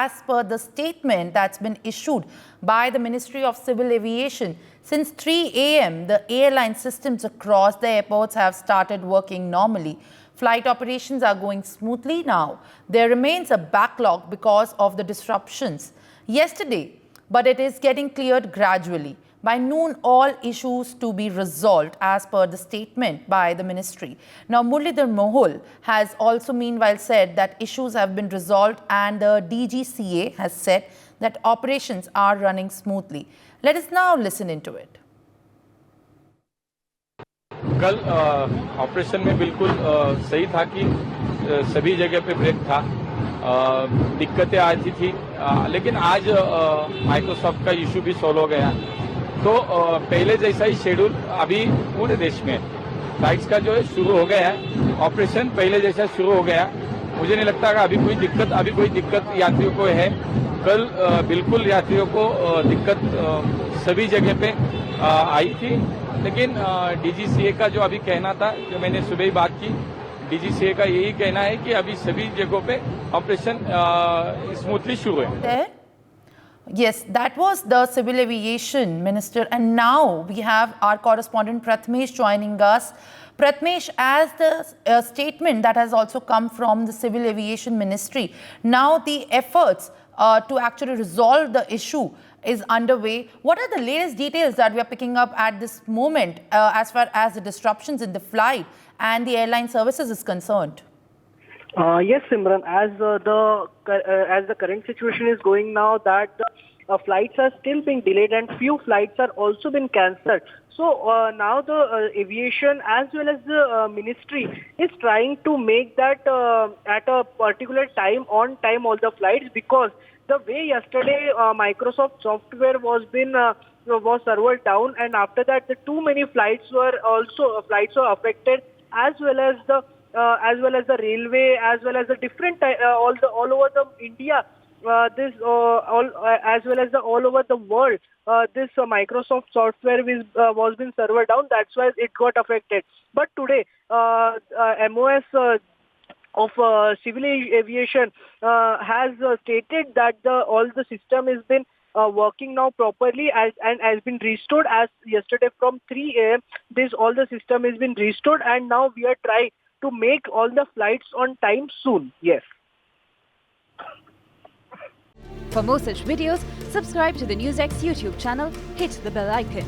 as per the statement that's been issued by the Ministry of Civil Aviation, since 3 a.m., the airline systems across the airports have started working normally. Flight operations are going smoothly now. There remains a backlog because of the disruptions yesterday, but it is getting cleared gradually. By noon, all issues to be resolved as per the statement by the ministry. Now, Muralidhar Mohol has also meanwhile said that issues have been resolved and the DGCA has said that operations are running smoothly. Let us now listen into it. कल operation में बिल्कुल सही था कि सभी जगह पे break था, दिक्कतें आती थी, लेकिन आज माइक्रोसॉफ्ट का इशू भी सॉल्व हो गया। तो पहले जैसा ही शेड्यूल अभी पूरे देश में फ्लाइट्स का जो है शुरू हो गया है, ऑपरेशन पहले जैसा शुरू हो गया। मुझे नहीं लगता कि अभी कोई दिक्कत यात्रियों को है। कल बिल्कुल यात्रियों को दिक्कत सभी जगह पे आई थी, लेकिन डीजीसीए का जो अभी कहना था, जो मैंने सुबह ही बात की, डीजीसीए का यही कहना है कि अभी सभी जगहों पे ऑपरेशन स्मूथली शुरू है। Yes, that was the Civil Aviation Minister, and now we have our correspondent Prathamesh joining us. Prathamesh, as the statement that has also come from the Civil Aviation Ministry, now the efforts to actually resolve the issue is underway. What are the latest details that we are picking up at this moment as far as the disruptions in the flight and the airline services is concerned? Yes, Simran. As the current situation is going now, that flights are still being delayed and few flights are also been cancelled. So now the aviation as well as the ministry is trying to make that at a particular time, on time, all the flights, because the way yesterday Microsoft software was servered down, and after that the too many flights were affected, as well as the railway, as well as the different all over the India, as well as all over the world, this Microsoft software was been servered down. That's why it got affected. But today, MOS of Civil Aviation has stated that all the system has been working now properly and has been restored as yesterday from 3 a.m. All the system has been restored, and now we are trying to make all the flights on time soon. Yes. For more such videos, subscribe to the NewsX YouTube channel, hit the bell icon.